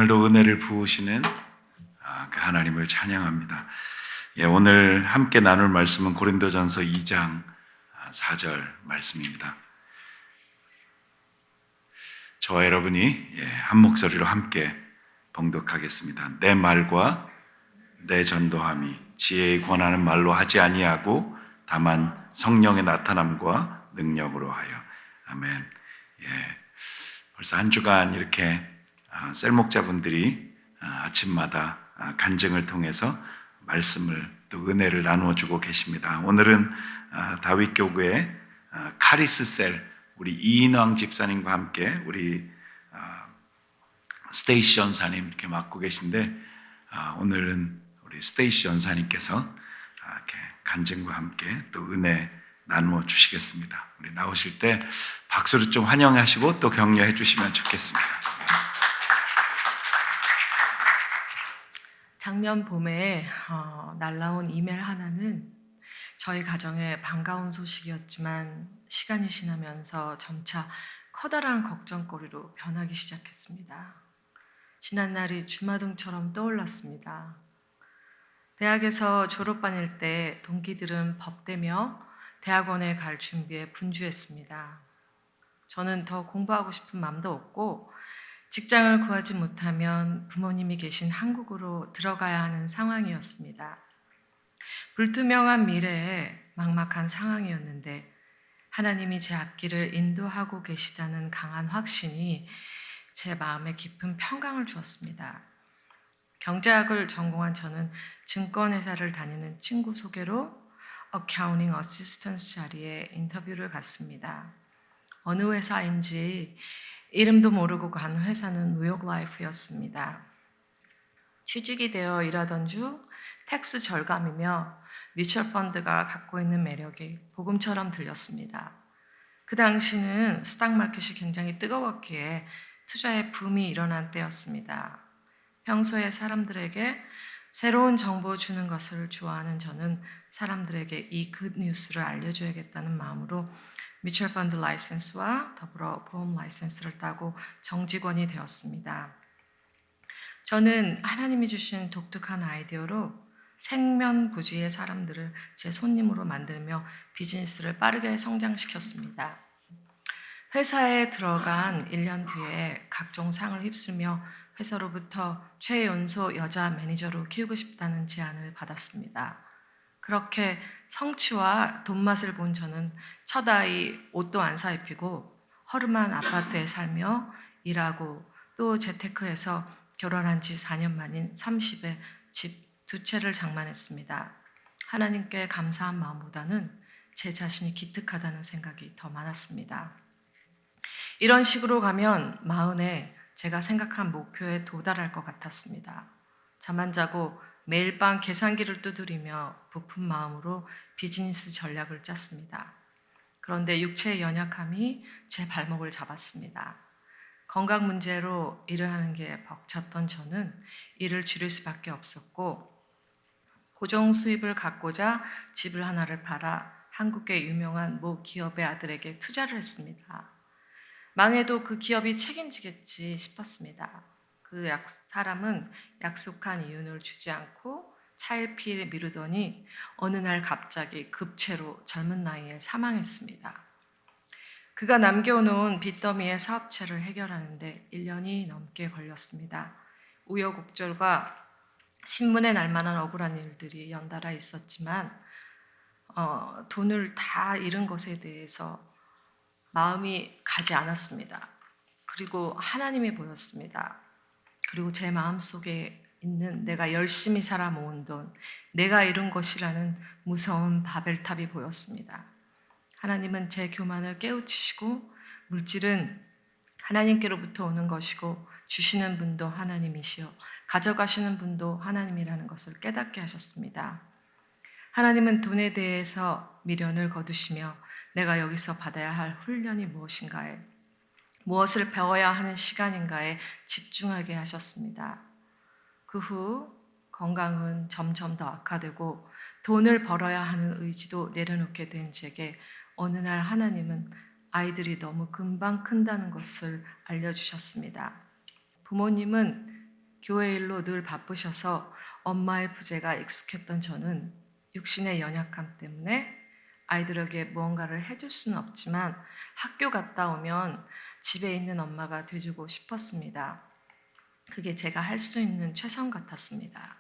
오늘도 은혜를 부으시는 그 하나님을 찬양합니다. 오늘 함께 나눌 말씀은 고린도전서 2장 4절 말씀입니다. 저와 여러분이 한 목소리로 함께 봉독하겠습니다. 내 말과 내 전도함이 지혜의 권하는 말로 하지 아니하고 다만 성령의 나타남과 능력으로 하여. 아멘. 벌써 한 주간 이렇게 셀목자분들이 아침마다 간증을 통해서 말씀을 또 은혜를 나누어주고 계십니다. 오늘은 다윗교구의 카리스셀 우리 이인왕 집사님과 함께 우리 스테이시 전사님 이렇게 맡고 계신데 오늘은 우리 스테이시 전사님께서 이렇게 간증과 함께 또 은혜 나누어 주시겠습니다. 우리 나오실 때 박수로 좀 환영하시고 또 격려해 주시면 좋겠습니다. 작년 봄에 날라온 이메일 하나는 저희 가정에 반가운 소식이었지만 시간이 지나면서 점차 커다란 걱정거리로 변하기 시작했습니다. 지난날이 주마등처럼 떠올랐습니다. 대학에서 졸업반일 때 동기들은 법대며 대학원에 갈 준비에 분주했습니다. 저는 더 공부하고 싶은 마음도 없고 직장을 구하지 못하면 부모님이 계신 한국으로 들어가야 하는 상황이었습니다. 불투명한 미래에 막막한 상황이었는데 하나님이 제 앞길을 인도하고 계시다는 강한 확신이 제 마음에 깊은 평강을 주었습니다. 경제학을 전공한 저는 증권회사를 다니는 친구 소개로 어카운팅 어시스턴트 자리에 인터뷰를 갔습니다. 어느 회사인지 이름도 모르고 간 회사는 뉴욕 라이프였습니다. 취직이 되어 일하던 중 텍스 절감이며 뮤추얼 펀드가 갖고 있는 매력이 복음처럼 들렸습니다. 그 당시는 스탁 마켓이 굉장히 뜨거웠기에 투자의 붐이 일어난 때였습니다. 평소에 사람들에게 새로운 정보 주는 것을 좋아하는 저는 사람들에게 이 굿 뉴스를 알려줘야겠다는 마음으로 뮤추얼 펀드 라이센스와 더불어 보험 라이센스를 따고 정직원이 되었습니다. 저는 하나님이 주신 독특한 아이디어로 생면부지의 사람들을 제 손님으로 만들며 비즈니스를 빠르게 성장시켰습니다. 회사에 들어간 1년 뒤에 각종 상을 휩쓸며 회사로부터 최연소 여자 매니저로 키우고 싶다는 제안을 받았습니다. 그렇게 성취와 돈맛을 본 저는 첫 아이 옷도 안 사입히고 허름한 아파트에 살며 일하고 또 재테크해서 결혼한 지 4년 만인 30에 집 2채를 장만했습니다. 하나님께 감사한 마음보다는 제 자신이 기특하다는 생각이 더 많았습니다. 이런 식으로 가면 마흔에 제가 생각한 목표에 도달할 것 같았습니다. 잠 안 자고 매일 밤 계산기를 두드리며 부푼 마음으로 비즈니스 전략을 짰습니다. 그런데 육체의 연약함이 제 발목을 잡았습니다. 건강 문제로 일을 하는 게 벅찼던 저는 일을 줄일 수밖에 없었고 고정 수입을 갖고자 집을 하나를 팔아 한국의 유명한 모 기업의 아들에게 투자를 했습니다. 망해도 그 기업이 책임지겠지 싶었습니다. 그 사람은 약속한 이윤을 주지 않고 차일피일 미루더니 어느 날 갑자기 급체로 젊은 나이에 사망했습니다. 그가 남겨놓은 빚더미의 사업체를 해결하는데 1년이 넘게 걸렸습니다. 우여곡절과 신문에 날 만한 억울한 일들이 연달아 있었지만 돈을 다 잃은 것에 대해서 마음이 가지 않았습니다. 그리고 하나님이 보였습니다. 그리고 제 마음속에 있는 내가 열심히 살아 모은 돈, 내가 이룬 것이라는 무서운 바벨탑이 보였습니다. 하나님은 제 교만을 깨우치시고 물질은 하나님께로부터 오는 것이고 주시는 분도 하나님이시요 가져가시는 분도 하나님이라는 것을 깨닫게 하셨습니다. 하나님은 돈에 대해서 미련을 거두시며 내가 여기서 받아야 할 훈련이 무엇인가에 무엇을 배워야 하는 시간인가에 집중하게 하셨습니다. 그 후 건강은 점점 더 악화되고 돈을 벌어야 하는 의지도 내려놓게 된 제게 어느 날 하나님은 아이들이 너무 금방 큰다는 것을 알려주셨습니다. 부모님은 교회 일로 늘 바쁘셔서 엄마의 부재가 익숙했던 저는 육신의 연약함 때문에 아이들에게 무언가를 해줄 수는 없지만 학교 갔다 오면 집에 있는 엄마가 돼주고 싶었습니다. 그게 제가 할 수 있는 최선 같았습니다.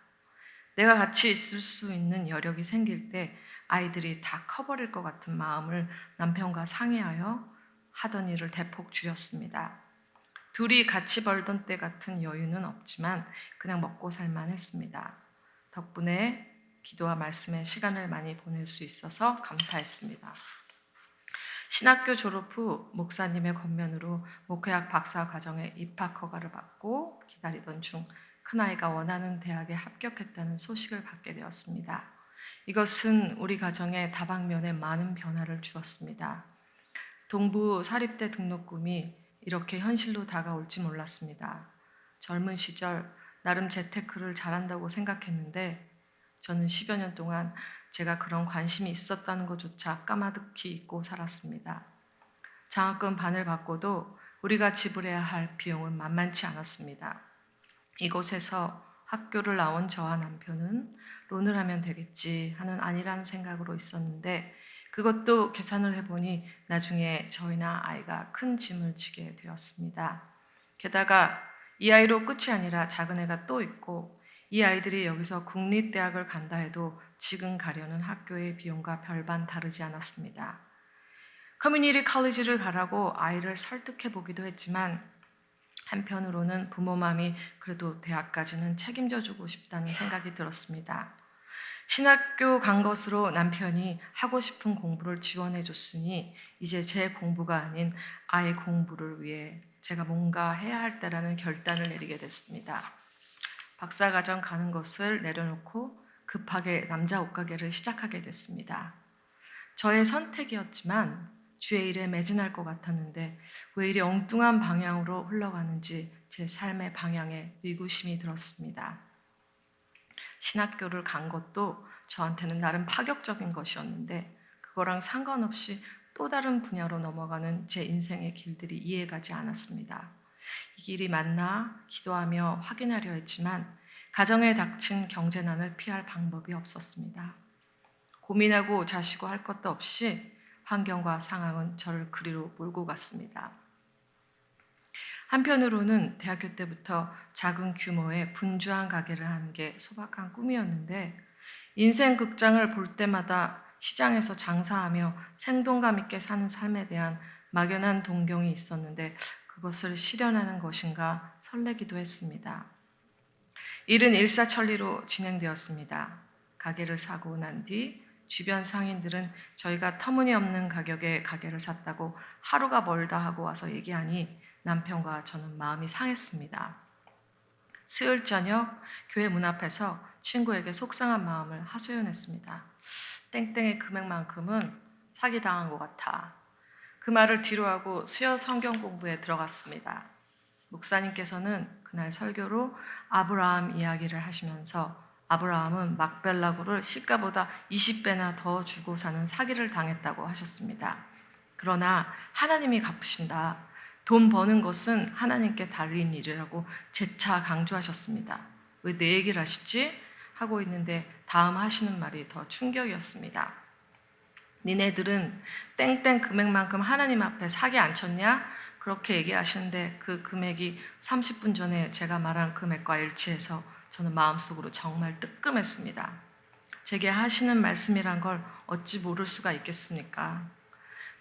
내가 같이 있을 수 있는 여력이 생길 때 아이들이 다 커버릴 것 같은 마음을 남편과 상의하여 하던 일을 대폭 줄였습니다. 둘이 같이 벌던 때 같은 여유는 없지만 그냥 먹고 살만 했습니다. 덕분에 기도와 말씀에 시간을 많이 보낼 수 있어서 감사했습니다. 신학교 졸업 후 목사님의 권면으로 목회학 박사 과정에 입학 허가를 받고 기다리던 중 큰아이가 원하는 대학에 합격했다는 소식을 받게 되었습니다. 이것은 우리 가정의 다방면에 많은 변화를 주었습니다. 동부 사립대 등록금이 이렇게 현실로 다가올지 몰랐습니다. 젊은 시절 나름 재테크를 잘한다고 생각했는데 저는 10여 년 동안 제가 그런 관심이 있었다는 것조차 까마득히 잊고 살았습니다. 장학금 반을 받고도 우리가 지불해야 할 비용은 만만치 않았습니다. 이곳에서 학교를 나온 저와 남편은 론을 하면 되겠지 하는 아니라는 생각으로 있었는데 그것도 계산을 해보니 나중에 저희나 아이가 큰 짐을 지게 되었습니다. 게다가 이 아이로 끝이 아니라 작은 애가 또 있고 이 아이들이 여기서 국립대학을 간다 해도 지금 가려는 학교의 비용과 별반 다르지 않았습니다. 커뮤니티 컬리지를 가라고 아이를 설득해 보기도 했지만 한편으로는 부모 마음이 그래도 대학까지는 책임져 주고 싶다는 생각이 들었습니다. 신학교 간 것으로 남편이 하고 싶은 공부를 지원해 줬으니 이제 제 공부가 아닌 아이 공부를 위해 제가 뭔가 해야 할 때라는 결단을 내리게 됐습니다. 박사과정 가는 것을 내려놓고 급하게 남자 옷가게를 시작하게 됐습니다. 저의 선택이었지만 주의 일에 매진할 것 같았는데 왜 이리 엉뚱한 방향으로 흘러가는지 제 삶의 방향에 의구심이 들었습니다. 신학교를 간 것도 저한테는 나름 파격적인 것이었는데 그거랑 상관없이 또 다른 분야로 넘어가는 제 인생의 길들이 이해가지 않았습니다. 이 길이 맞나 기도하며 확인하려 했지만 가정에 닥친 경제난을 피할 방법이 없었습니다. 고민하고 자시고 할 것도 없이 환경과 상황은 저를 그리로 몰고 갔습니다. 한편으로는 대학교 때부터 작은 규모의 분주한 가게를 하는 게 소박한 꿈이었는데 인생 극장을 볼 때마다 시장에서 장사하며 생동감 있게 사는 삶에 대한 막연한 동경이 있었는데 그것을 실현하는 것인가 설레기도 했습니다. 일은 일사천리로 진행되었습니다. 가게를 사고 난 뒤 주변 상인들은 저희가 터무니없는 가격에 가게를 샀다고 하루가 멀다 하고 와서 얘기하니 남편과 저는 마음이 상했습니다. 수요일 저녁 교회 문 앞에서 친구에게 속상한 마음을 하소연했습니다. 땡땡의 금액만큼은 사기당한 것 같아. 그 말을 뒤로하고 수요 성경 공부에 들어갔습니다. 목사님께서는 그날 설교로 아브라함 이야기를 하시면서 아브라함은 막벨라고를 시가보다 20배나 더 주고 사는 사기를 당했다고 하셨습니다. 그러나 하나님이 갚으신다. 돈 버는 것은 하나님께 달린 일이라고 재차 강조하셨습니다. 왜 내 얘기를 하시지? 하고 있는데 다음 하시는 말이 더 충격이었습니다. 니네들은 땡땡 금액만큼 하나님 앞에 사기 안 쳤냐? 그렇게 얘기하시는데 그 금액이 30분 전에 제가 말한 금액과 일치해서 저는 마음속으로 정말 뜨끔했습니다. 제게 하시는 말씀이란 걸 어찌 모를 수가 있겠습니까?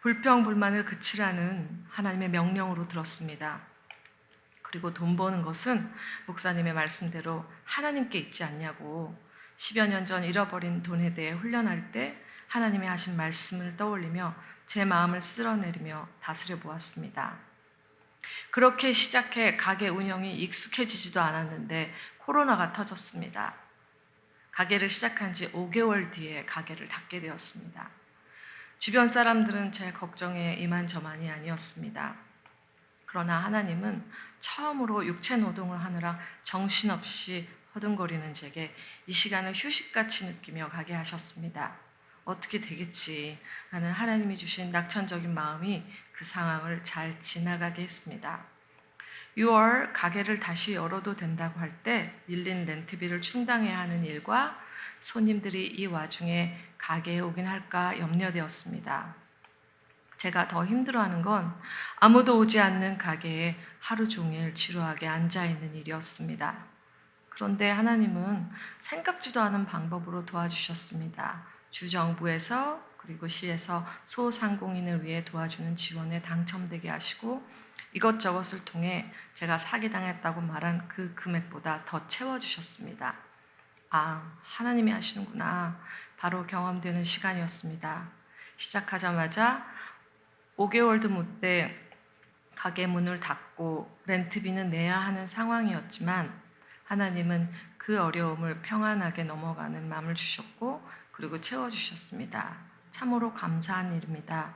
불평불만을 그치라는 하나님의 명령으로 들었습니다. 그리고 돈 버는 것은 목사님의 말씀대로 하나님께 있지 않냐고 10여 년 전 잃어버린 돈에 대해 훈련할 때 하나님이 하신 말씀을 떠올리며 제 마음을 쓸어내리며 다스려 보았습니다. 그렇게 시작해 가게 운영이 익숙해지지도 않았는데 코로나가 터졌습니다. 가게를 시작한 지 5개월 뒤에 가게를 닫게 되었습니다. 주변 사람들은 제 걱정에 이만저만이 아니었습니다. 그러나 하나님은 처음으로 육체 노동을 하느라 정신없이 허둥거리는 제게 이 시간을 휴식같이 느끼며 가게 하셨습니다. 어떻게 되겠지 라는 하나님이 주신 낙천적인 마음이 그 상황을 잘 지나가게 했습니다. 6월 가게를 다시 열어도 된다고 할 때 밀린 렌트비를 충당해야 하는 일과 손님들이 이 와중에 가게에 오긴 할까 염려되었습니다. 제가 더 힘들어하는 건 아무도 오지 않는 가게에 하루 종일 지루하게 앉아있는 일이었습니다. 그런데 하나님은 생각지도 않은 방법으로 도와주셨습니다. 주정부에서 그리고 시에서 소상공인을 위해 도와주는 지원에 당첨되게 하시고 이것저것을 통해 제가 사기당했다고 말한 그 금액보다 더 채워주셨습니다. 아, 하나님이 하시는구나. 바로 경험되는 시간이었습니다. 시작하자마자 5개월도 못돼 가게 문을 닫고 렌트비는 내야 하는 상황이었지만 하나님은 그 어려움을 평안하게 넘어가는 마음을 주셨고 그리고 채워주셨습니다. 참으로 감사한 일입니다.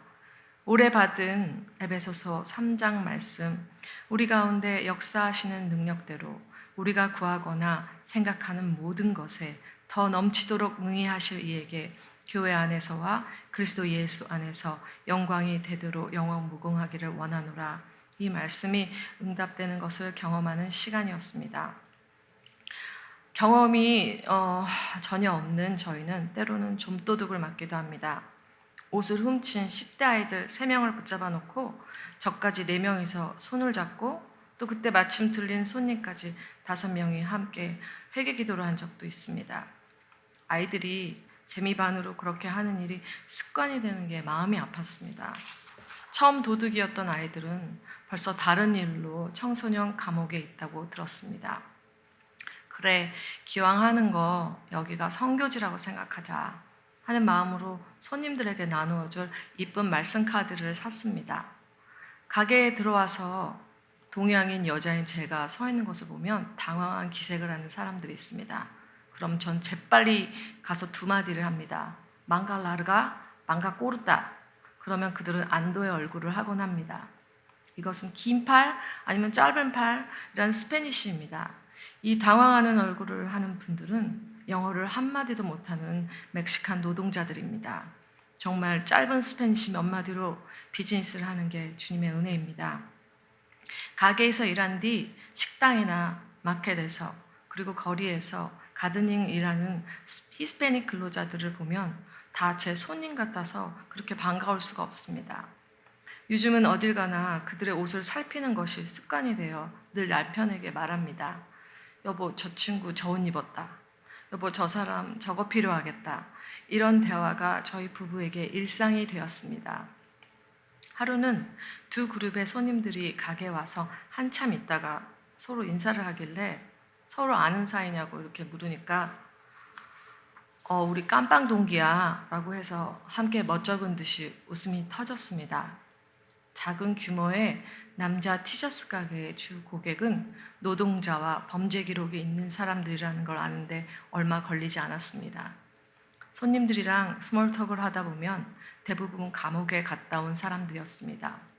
올해 받은 에베소서 3장 말씀, 우리 가운데 역사하시는 능력대로 우리가 구하거나 생각하는 모든 것에 더 넘치도록 능히 하실 이에게 교회 안에서와 그리스도 예수 안에서 영광이 되도록 영원 무궁하기를 원하노라. 이 말씀이 응답되는 것을 경험하는 시간이었습니다. 경험이 전혀 없는 저희는 때로는 좀도둑을 맞기도 합니다. 옷을 훔친 10대 아이들 3명을 붙잡아 놓고 저까지 4명이서 손을 잡고 또 그때 마침 들린 손님까지 5명이 함께 회개 기도를 한 적도 있습니다. 아이들이 재미반으로 그렇게 하는 일이 습관이 되는 게 마음이 아팠습니다. 처음 도둑이었던 아이들은 벌써 다른 일로 청소년 감옥에 있다고 들었습니다. 그래, 기왕 하는 거 여기가 성교지라고 생각하자 하는 마음으로 손님들에게 나누어줄 이쁜 말씀 카드를 샀습니다. 가게에 들어와서 동양인 여자인 제가 서 있는 것을 보면 당황한 기색을 하는 사람들이 있습니다. 그럼 전 재빨리 가서 2마디를 합니다. 망가 라르가, 망가 꼬르다. 그러면 그들은 안도의 얼굴을 하곤 합니다. 이것은 긴 팔 아니면 짧은 팔이라는 스페니쉬입니다. 이 당황하는 얼굴을 하는 분들은 영어를 한마디도 못하는 멕시칸 노동자들입니다. 정말 짧은 스페니쉬 몇 마디로 비즈니스를 하는 게 주님의 은혜입니다. 가게에서 일한 뒤 식당이나 마켓에서 그리고 거리에서 가드닝 일하는 히스패닉 근로자들을 보면 다 제 손님 같아서 그렇게 반가울 수가 없습니다. 요즘은 어딜 가나 그들의 옷을 살피는 것이 습관이 되어 늘 남편에게 말합니다. 여보, 저 친구 저 옷 입었다. 여보, 저 사람 저거 필요하겠다. 이런 대화가 저희 부부에게 일상이 되었습니다. 하루는 2 그룹의 손님들이 가게에 와서 한참 있다가 서로 인사를 하길래 서로 아는 사이냐고 이렇게 물으니까 우리 깜빵 동기야 라고 해서 함께 멋쩍은 듯이 웃음이 터졌습니다. 작은 규모의 남자 티셔츠 가게의 주 고객은 노동자와 범죄 기록이 있는 사람들이라는 걸 아는데 얼마 걸리지 않았습니다. 손님들이랑 스몰톡을 하다 보면 대부분 감옥에 갔다 온 사람들이었습니다.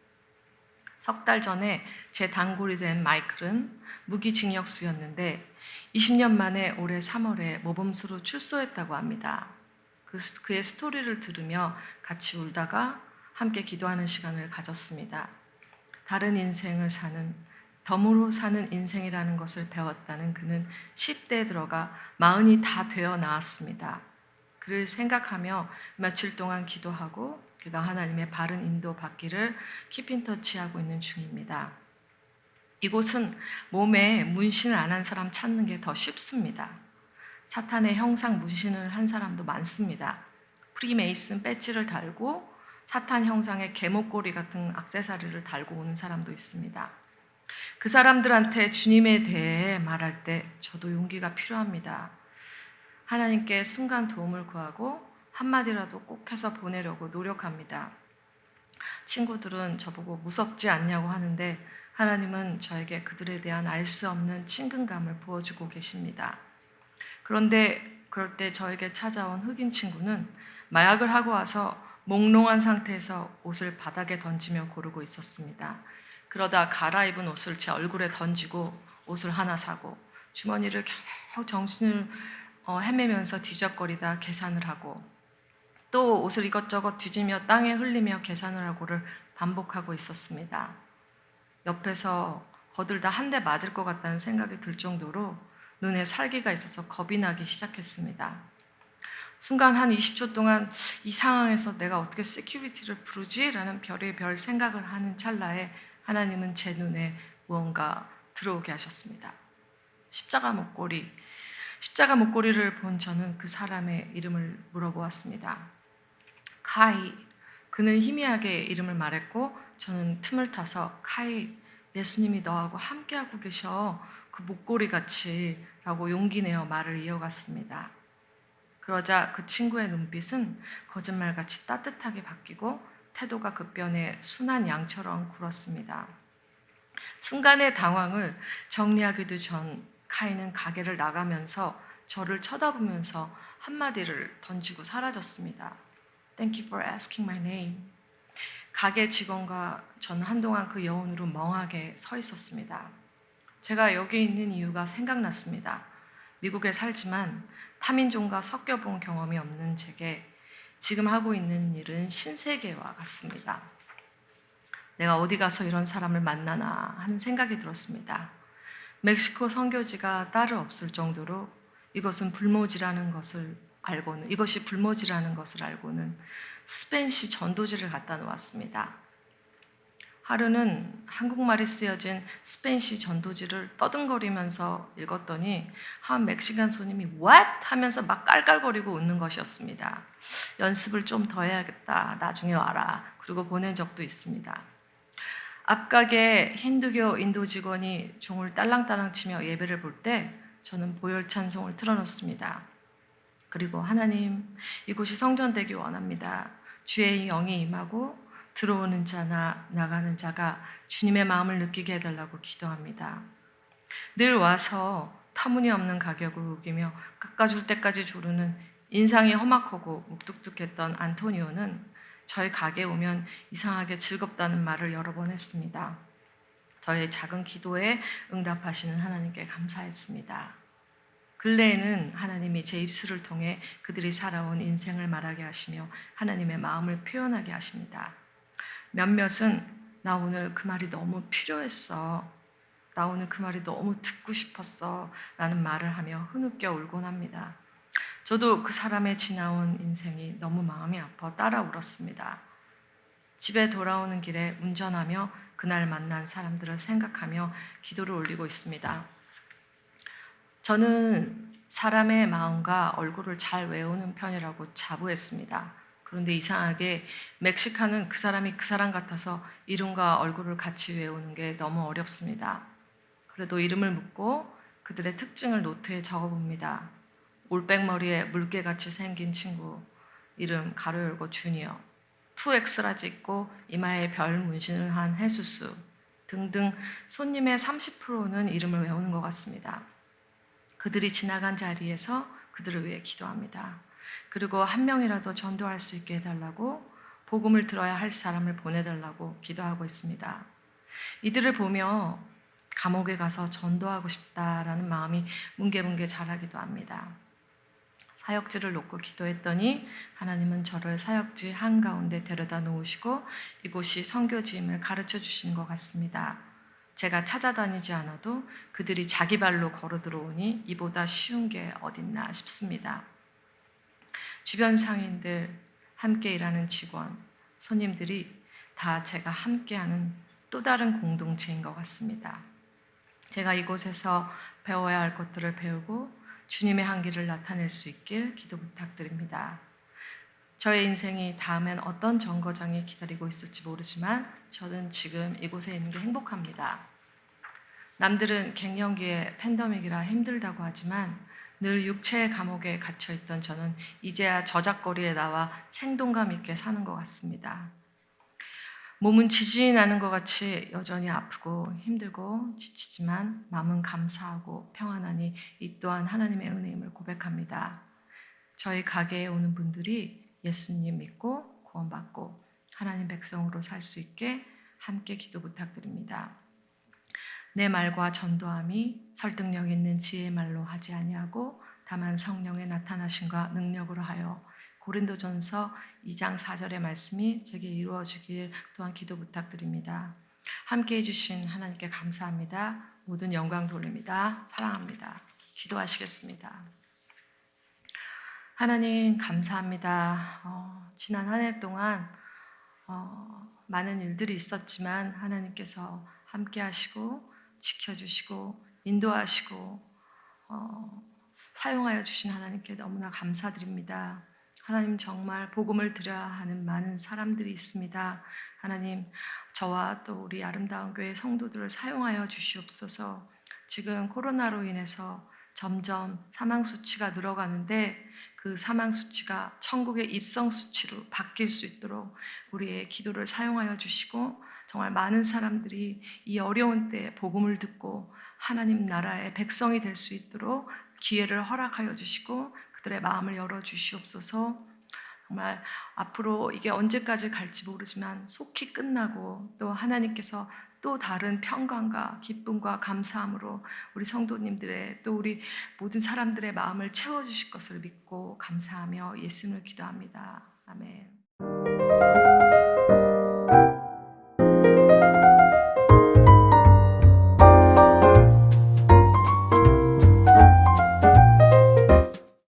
3달 전에 제 단골이 된 마이클은 무기징역수였는데 20년 만에 올해 3월에 모범수로 출소했다고 합니다. 그의 스토리를 들으며 같이 울다가 함께 기도하는 시간을 가졌습니다. 다른 인생을 사는, 덤으로 사는 인생이라는 것을 배웠다는 그는 10대에 들어가 40이 다 되어 나왔습니다. 그를 생각하며 며칠 동안 기도하고 그가 하나님의 바른 인도 받기를 키핀터치하고 있는 중입니다. 이곳은 몸에 문신을 안 한 사람 찾는 게 더 쉽습니다. 사탄의 형상 문신을 한 사람도 많습니다. 프리메이슨 배지를 달고 사탄 형상의 개목걸이 같은 액세서리를 달고 오는 사람도 있습니다. 그 사람들한테 주님에 대해 말할 때 저도 용기가 필요합니다. 하나님께 순간 도움을 구하고 한마디라도 꼭 해서 보내려고 노력합니다. 친구들은 저보고 무섭지 않냐고 하는데 하나님은 저에게 그들에 대한 알 수 없는 친근감을 부어주고 계십니다. 그런데 그럴 때 저에게 찾아온 흑인 친구는 마약을 하고 와서 몽롱한 상태에서 옷을 바닥에 던지며 고르고 있었습니다. 그러다 갈아입은 옷을 제 얼굴에 던지고 옷을 하나 사고 주머니를 겨우 정신을 헤매면서 뒤적거리다 계산을 하고 또 옷을 이것저것 뒤지며 땅에 흘리며 계산을 하고를 반복하고 있었습니다. 옆에서 거들다 한 대 맞을 것 같다는 생각이 들 정도로 눈에 살기가 있어서 겁이 나기 시작했습니다. 순간 한 20초 동안 이 상황에서 내가 어떻게 시큐리티를 부르지? 라는 별의 별 생각을 하는 찰나에 하나님은 제 눈에 무언가 들어오게 하셨습니다. 십자가 목걸이를 본 저는 그 사람의 이름을 물어보았습니다. 카이. 그는 희미하게 이름을 말했고 저는 틈을 타서 카이, 예수님이 너하고 함께하고 계셔. 그 목걸이같이 라고 용기 내어 말을 이어갔습니다. 그러자 그 친구의 눈빛은 거짓말같이 따뜻하게 바뀌고 태도가 급변해 순한 양처럼 굴었습니다. 순간의 당황을 정리하기도 전 카이는 가게를 나가면서 저를 쳐다보면서 한마디를 던지고 사라졌습니다. Thank you for asking my name. 가게 직원과 저는 한동안 그 여운으로 멍하게 서 있었습니다. 제가 여기 있는 이유가 생각났습니다. 미국에 살지만 타민종과 섞여본 경험이 없는 제게 지금 하고 있는 일은 신세계와 같습니다. 내가 어디 가서 이런 사람을 만나나 하는 생각이 들었습니다. 멕시코 선교지가 따로 없을 정도로 이것이 불모지라는 것을 알고는 스페인시 전도지를 갖다 놓았습니다. 하루는 한국말이 쓰여진 스페인시 전도지를 떠듬거리면서 읽었더니 한 멕시칸 손님이 What? 하면서 막 깔깔거리고 웃는 것이었습니다. 연습을 좀 더 해야겠다. 나중에 와라. 그리고 보낸 적도 있습니다. 앞가게 힌두교 인도 직원이 종을 딸랑딸랑 치며 예배를 볼 때 저는 보혈 찬송을 틀어놓습니다. 그리고 하나님, 이곳이 성전되기 원합니다. 주의 영이 임하고 들어오는 자나 나가는 자가 주님의 마음을 느끼게 해달라고 기도합니다. 늘 와서 터무니없는 가격을 우기며 깎아줄 때까지 조르는 인상이 험악하고 묵뚝뚝했던 안토니오는 저희 가게에 오면 이상하게 즐겁다는 말을 여러 번 했습니다. 저의 작은 기도에 응답하시는 하나님께 감사했습니다. 근래에는 하나님이 제 입술을 통해 그들이 살아온 인생을 말하게 하시며 하나님의 마음을 표현하게 하십니다. 몇몇은 나 오늘 그 말이 너무 필요했어. 나 오늘 그 말이 너무 듣고 싶었어. 라는 말을 하며 흐느껴 울곤 합니다. 저도 그 사람의 지나온 인생이 너무 마음이 아파 따라 울었습니다. 집에 돌아오는 길에 운전하며 그날 만난 사람들을 생각하며 기도를 올리고 있습니다. 저는 사람의 마음과 얼굴을 잘 외우는 편이라고 자부했습니다. 그런데 이상하게 멕시칸은 그 사람이 그 사람 같아서 이름과 얼굴을 같이 외우는 게 너무 어렵습니다. 그래도 이름을 묻고 그들의 특징을 노트에 적어봅니다. 올백머리에 물개같이 생긴 친구, 이름 가로 열고 주니어, 2X라지 있고 이마에 별 문신을 한 헤수스 등등 손님의 30%는 이름을 외우는 것 같습니다. 그들이 지나간 자리에서 그들을 위해 기도합니다. 그리고 한 명이라도 전도할 수 있게 해달라고, 복음을 들어야 할 사람을 보내달라고 기도하고 있습니다. 이들을 보며 감옥에 가서 전도하고 싶다라는 마음이 뭉게뭉게 자라기도 합니다. 사역지를 놓고 기도했더니 하나님은 저를 사역지 한가운데 데려다 놓으시고 이곳이 선교지임을 가르쳐 주신 것 같습니다. 제가 찾아다니지 않아도 그들이 자기 발로 걸어 들어오니 이보다 쉬운 게 어딨나 싶습니다. 주변 상인들, 함께 일하는 직원, 손님들이 다 제가 함께하는 또 다른 공동체인 것 같습니다. 제가 이곳에서 배워야 할 것들을 배우고 주님의 향기를 나타낼 수 있길 기도 부탁드립니다. 저의 인생이 다음엔 어떤 정거장이 기다리고 있을지 모르지만 저는 지금 이곳에 있는 게 행복합니다. 남들은 갱년기에 팬데믹이라 힘들다고 하지만 늘 육체의 감옥에 갇혀있던 저는 이제야 저작거리에 나와 생동감 있게 사는 것 같습니다. 몸은 지진이 나는 것 같이 여전히 아프고 힘들고 지치지만 마음은 감사하고 평안하니 이 또한 하나님의 은혜임을 고백합니다. 저희 가게에 오는 분들이 예수님 믿고 구원받고 하나님 백성으로 살 수 있게 함께 기도 부탁드립니다. 내 말과 전도함이 설득력 있는 지혜의 말로 하지 아니하고 다만 성령의 나타나심과 능력으로 하여 고린도전서 2장 4절의 말씀이 제게 이루어지길 또한 기도 부탁드립니다. 함께 해주신 하나님께 감사합니다. 모든 영광 돌립니다. 사랑합니다. 기도하시겠습니다. 하나님 감사합니다. 지난 한 해 동안 많은 일들이 있었지만 하나님께서 함께 하시고 지켜주시고 인도하시고 사용하여 주신 하나님께 너무나 감사드립니다. 하나님 정말 복음을 드려야 하는 많은 사람들이 있습니다. 하나님 저와 또 우리 아름다운 교회 성도들을 사용하여 주시옵소서. 지금 코로나로 인해서 점점 사망 수치가 늘어가는데 그 사망 수치가 천국의 입성 수치로 바뀔 수 있도록 우리의 기도를 사용하여 주시고 정말 많은 사람들이 이 어려운 때에 복음을 듣고 하나님 나라의 백성이 될 수 있도록 기회를 허락하여 주시고 그들의 마음을 열어 주시옵소서. 정말 앞으로 이게 언제까지 갈지 모르지만 속히 끝나고 또 하나님께서 또 다른 평강과 기쁨과 감사함으로 우리 성도님들의 또 우리 모든 사람들의 마음을 채워주실 것을 믿고 감사하며 예수님을 기도합니다. 아멘.